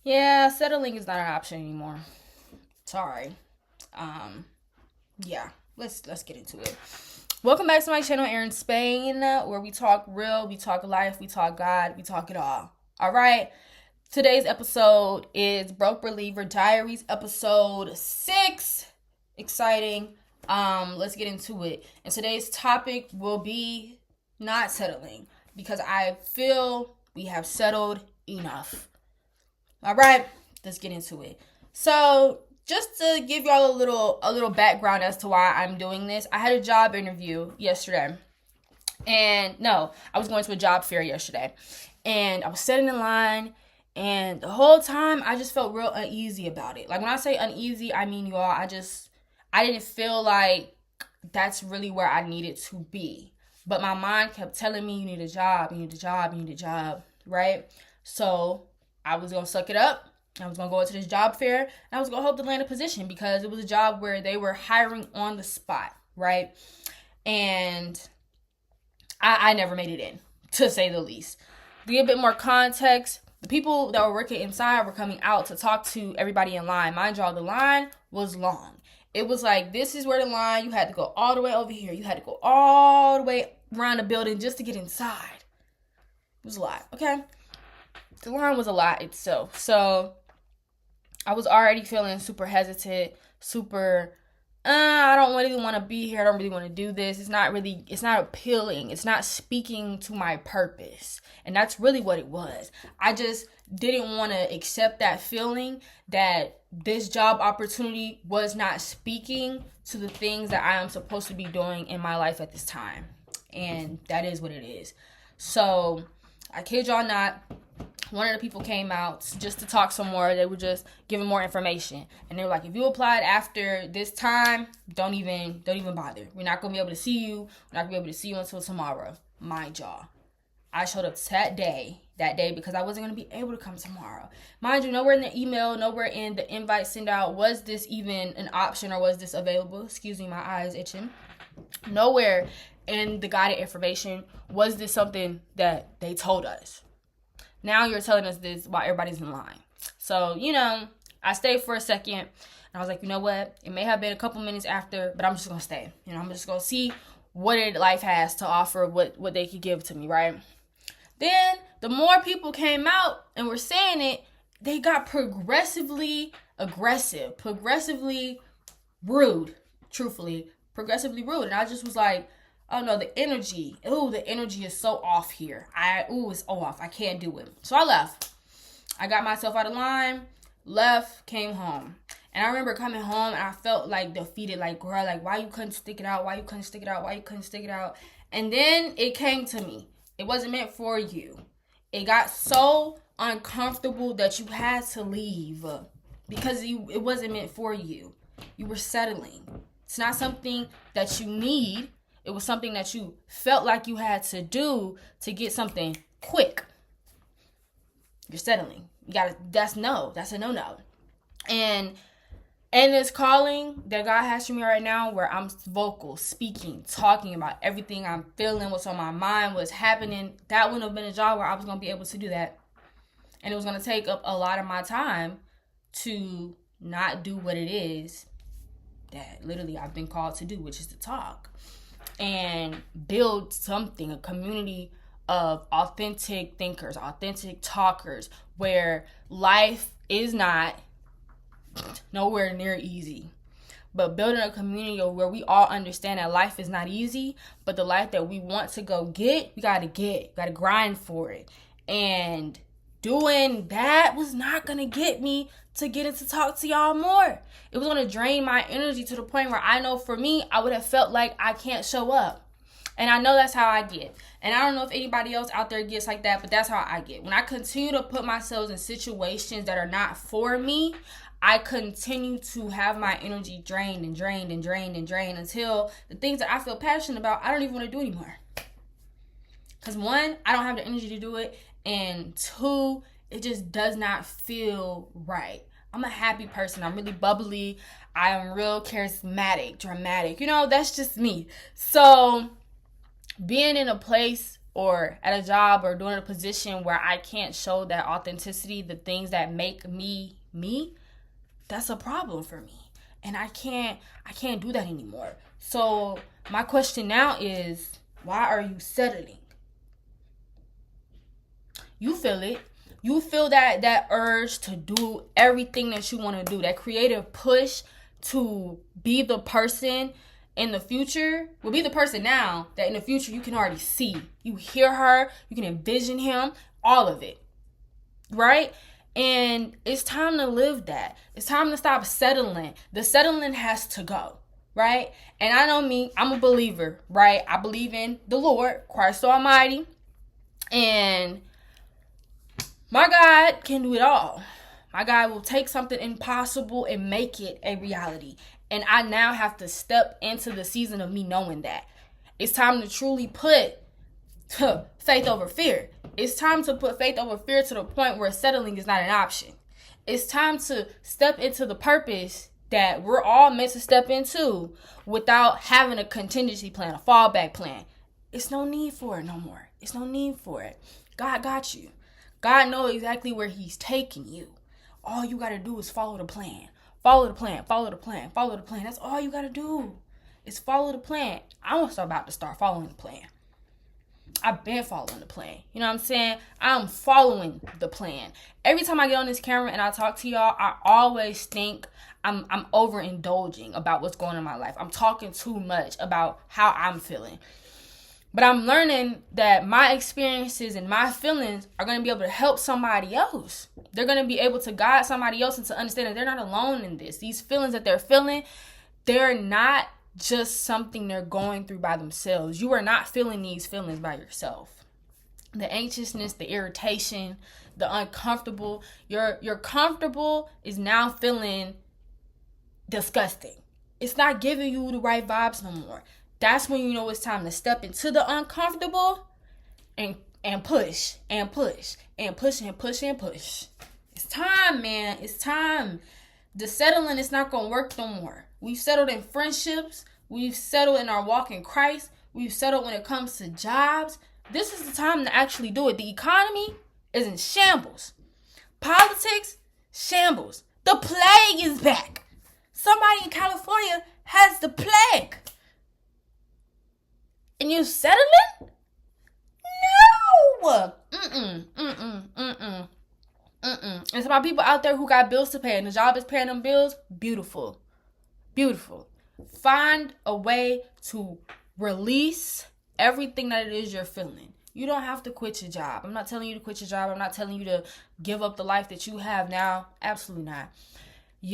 Yeah, settling is not an option anymore. Sorry. Yeah. Let's get into it. Welcome back to my channel, Aaron Spain, where we talk real, we talk life, we talk God, we talk it all. All right. Today's episode is Broke Reliever Diaries, episode 6. Exciting. Let's get into it. And today's topic will be not settling, because I feel we have settled enough. All right, let's get into it. So, just to give y'all a little background as to why I'm doing this, I had a job interview yesterday. And no, I was going to a job fair yesterday. And I was sitting in line, and the whole time I just felt real uneasy about it. Like, when I say uneasy, I mean, y'all, I didn't feel like that's really where I needed to be. But my mind kept telling me, you need a job, you need a job, you need a job, right? So I was going to suck it up. I was going to go into this job fair, and I was going to hope to land a position, because it was a job where they were hiring on the spot, right? And I never made it in, to say the least. To give a bit more context, the people that were working inside were coming out to talk to everybody in line. Mind y'all, the line was long. It was like, this is where the line, you had to go all the way over here. You had to go all the way around the building just to get inside. It was a lot, okay? The line was a lot itself. So I was already feeling super hesitant, super, I don't really want to be here. I don't really want to do this. It's not appealing. It's not speaking to my purpose. And that's really what it was. I just didn't want to accept that feeling that this job opportunity was not speaking to the things that I am supposed to be doing in my life at this time. And that is what it is. So I kid y'all not, one of the people came out just to talk some more. They were just giving more information. And they were like, if you applied after this time, don't even bother. We're not going to be able to see you. We're not going to be able to see you until tomorrow. Mind y'all, I showed up that day because I wasn't going to be able to come tomorrow. Mind you, nowhere in the email, nowhere in the invite sent out was this even an option, or was this available. Excuse me, my eye is itching. Nowhere in the guided information was this something that they told us. Now you're telling us this while everybody's in line. So, I stayed for a second, and I was like, you know what? It may have been a couple minutes after, but I'm just going to stay. I'm just going to see what life has to offer, what they could give to me, right? Then, the more people came out and were saying it, they got progressively aggressive, progressively rude, truthfully, progressively rude. And I just was like, oh no, the energy is so off here. It's off. I can't do it. So I left. I got myself out of line, left, came home. And I remember coming home, and I felt like defeated, like, girl, like, why you couldn't stick it out? Why you couldn't stick it out? Why you couldn't stick it out? And then it came to me. It wasn't meant for you. It got so uncomfortable that you had to leave, because it wasn't meant for you. You were settling. It's not something that you need. It was something that you felt like you had to do to get something quick. You're settling. That's a no-no. And this calling that God has for me right now, where I'm vocal, speaking, talking about everything I'm feeling, what's on my mind, what's happening, that wouldn't have been a job where I was going to be able to do that. And it was going to take up a lot of my time to not do what it is that literally I've been called to do, which is to talk and build something, a community of authentic thinkers, authentic talkers, where life is not nowhere near easy. But building a community where we all understand that life is not easy, but the life that we want to go get, we gotta grind for it. And doing that was not gonna get me to get in to talk to y'all more. It was going to drain my energy to the point where I know for me, I would have felt like I can't show up. And I know that's how I get. And I don't know if anybody else out there gets like that, but that's how I get. When I continue to put myself in situations that are not for me, I continue to have my energy drained until the things that I feel passionate about, I don't even want to do anymore. Because one, I don't have the energy to do it. And two, it just does not feel right. I'm a happy person. I'm really bubbly. I am real charismatic, dramatic. That's just me. So being in a place or at a job or doing a position where I can't show that authenticity, the things that make me me, that's a problem for me. And I can't do that anymore. So my question now is, why are you settling? You feel it. You feel that urge to do everything that you want to do, that creative push to be the person in the future, will be the person now that in the future you can already see. You hear her, you can envision him, all of it, right? And it's time to live that. It's time to stop settling. The settling has to go, right? And I know me, I'm a believer, right? I believe in the Lord, Christ Almighty, and my God can do it all. My God will take something impossible and make it a reality. And I now have to step into the season of me knowing that. It's time to truly put faith over fear. It's time to put faith over fear to the point where settling is not an option. It's time to step into the purpose that we're all meant to step into without having a contingency plan, a fallback plan. It's no need for it no more. It's no need for it. God got you. God knows exactly where he's taking you. All you got to do is follow the plan. Follow the plan, follow the plan, follow the plan. That's all you got to do is follow the plan. I'm about to start following the plan. I've been following the plan. You know what I'm saying? I'm following the plan. Every time I get on this camera and I talk to y'all, I always think I'm overindulging about what's going on in my life. I'm talking too much about how I'm feeling. But I'm learning that my experiences and my feelings are going to be able to help somebody else. They're going to be able to guide somebody else into understanding they're not alone in this. These feelings that they're feeling, they're not just something they're going through by themselves. You are not feeling these feelings by yourself. The anxiousness, the irritation, the uncomfortable. Your comfortable is now feeling disgusting. It's not giving you the right vibes no more. That's when you know it's time to step into the uncomfortable and push and push and push and push and push. It's time, man. It's time. The settling is not going to work no more. We've settled in friendships. We've settled in our walk in Christ. We've settled when it comes to jobs. This is the time to actually do it. The economy is in shambles. Politics, shambles. The plague is back. Somebody in California has the plague. And you settling? No! And so my people out there who got bills to pay and the job is paying them bills, beautiful. Beautiful. Find a way to release everything that it is you're feeling. You don't have to quit your job. I'm not telling you to quit your job. I'm not telling you to give up the life that you have now. Absolutely not.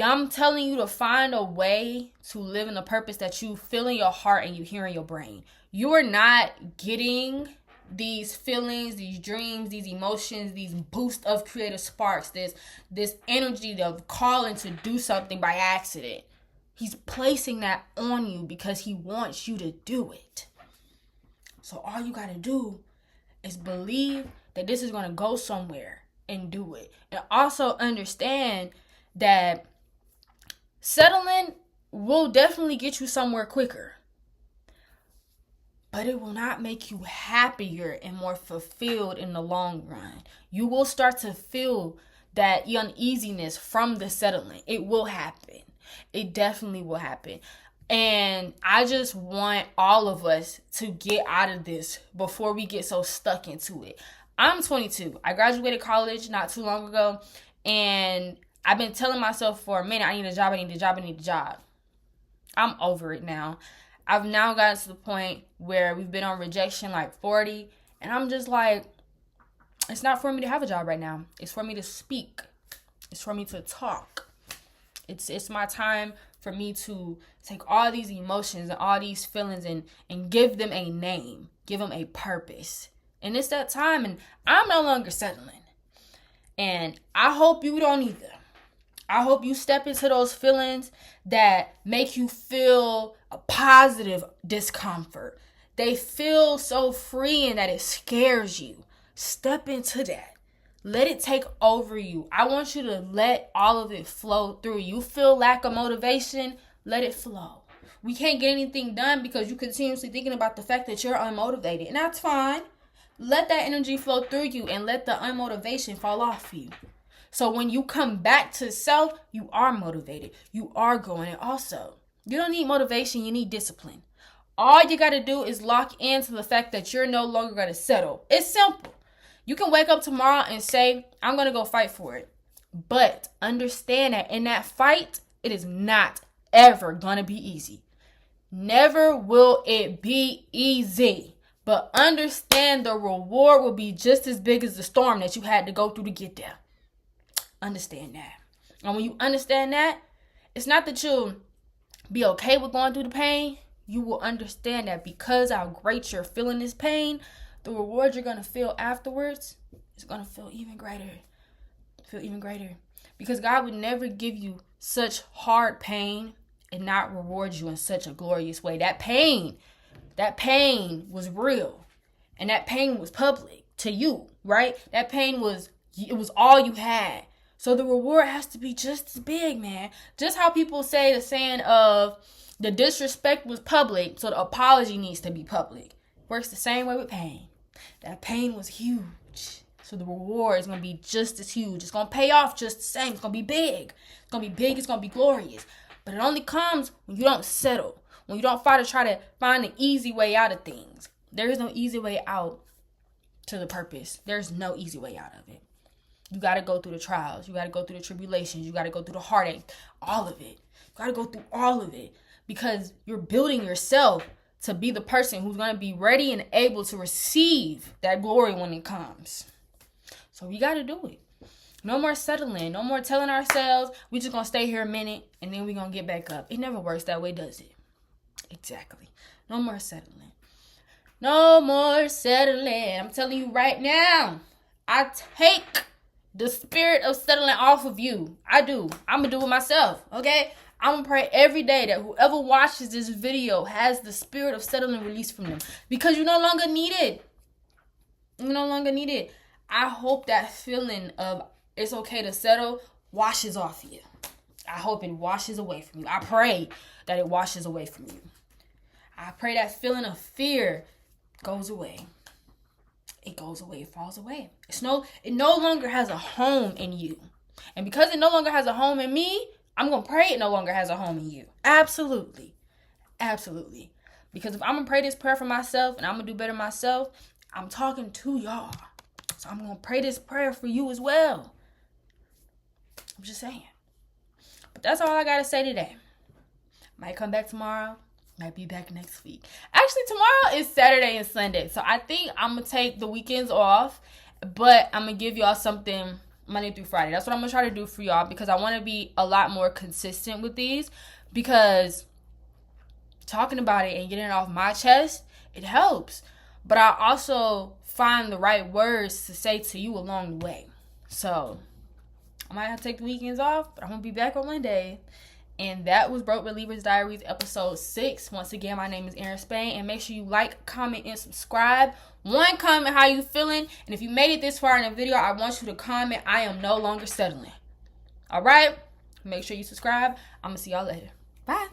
I'm telling you to find a way to live in the purpose that you feel in your heart and you hear in your brain. You are not getting these feelings, these dreams, these emotions, these boosts of creative sparks, this energy of calling to do something by accident. He's placing that on you because he wants you to do it. So all you got to do is believe that this is going to go somewhere and do it. And also understand that settling will definitely get you somewhere quicker. But it will not make you happier and more fulfilled in the long run. You will start to feel that uneasiness from the settling. It will happen. It definitely will happen. And I just want all of us to get out of this before we get so stuck into it. I'm 22. I graduated college not too long ago. And I've been telling myself for a minute, I need a job, I need a job, I need a job. I'm over it now. I've now gotten to the point where we've been on rejection like 40. And I'm just like, it's not for me to have a job right now. It's for me to speak. It's for me to talk. It's my time for me to take all these emotions and all these feelings and give them a name. Give them a purpose. And it's that time. And I'm no longer settling. And I hope you don't either. I hope you step into those feelings that make you feel a positive discomfort. They feel so freeing that it scares you. Step into that. Let it take over you. I want you to let all of it flow through. You feel lack of motivation, let it flow. We can't get anything done because you continuously thinking about the fact that you're unmotivated. And that's fine. let that energy flow through you and let the unmotivation fall off you. So when you come back to self, you are motivated. You are going. And also, you don't need motivation. You need discipline. All you got to do is lock into the fact that you're no longer going to settle. It's simple. You can wake up tomorrow and say, I'm going to go fight for it. But understand that in that fight, it is not ever going to be easy. Never will it be easy. But understand the reward will be just as big as the storm that you had to go through to get there. Understand that. And when you understand that, it's not that you'll be okay with going through the pain. You will understand that because how great you're feeling this pain, the reward you're going to feel afterwards is going to feel even greater. Because God would never give you such hard pain and not reward you in such a glorious way. That pain was real. And that pain was public to you, right? That pain was all you had. So the reward has to be just as big, man. Just how people say the saying of the disrespect was public, so the apology needs to be public. Works the same way with pain. That pain was huge. So the reward is going to be just as huge. It's going to pay off just the same. It's going to be big. It's going to be big. It's going to be glorious. But it only comes when you don't settle. When you don't try to find an easy way out of things. There is no easy way out to the purpose. There's no easy way out of it. You got to go through the trials. You got to go through the tribulations. You got to go through the heartache. All of it. You got to go through all of it. Because you're building yourself to be the person who's going to be ready and able to receive that glory when it comes. So we got to do it. No more settling. No more telling ourselves we just going to stay here a minute and then we're going to get back up. It never works that way, does it? Exactly. No more settling. No more settling. I'm telling you right now, I take the spirit of settling off of you. I do. I'm going to do it myself, okay? I'm going to pray every day that whoever watches this video has the spirit of settling released from them. Because you no longer need it. You no longer need it. I hope that feeling of it's okay to settle washes off you. I hope it washes away from you. I pray that it washes away from you. I pray that feeling of fear goes away. It goes away. It falls away. It no longer has a home in you. And because it no longer has a home in me, I'm going to pray it no longer has a home in you. Absolutely. Absolutely. Because if I'm going to pray this prayer for myself and I'm going to do better myself, I'm talking to y'all. So I'm going to pray this prayer for you as well. I'm just saying. But that's all I got to say today. Might come back tomorrow. Might be back next week. Actually, tomorrow is Saturday and Sunday. So I think I'm going to take the weekends off. But I'm going to give y'all something Monday through Friday. That's what I'm going to try to do for y'all. Because I want to be a lot more consistent with these. Because talking about it and getting it off my chest, it helps. But I also find the right words to say to you along the way. So I might have to take the weekends off. But I'm going to be back on Monday. And that was Broke Believers Diaries episode 6. Once again, my name is Erin Spain. And make sure you like, comment, and subscribe. One, comment how you feeling. And if you made it this far in the video, I want you to comment, I am no longer settling. Alright? Make sure you subscribe. I'm going to see y'all later. Bye.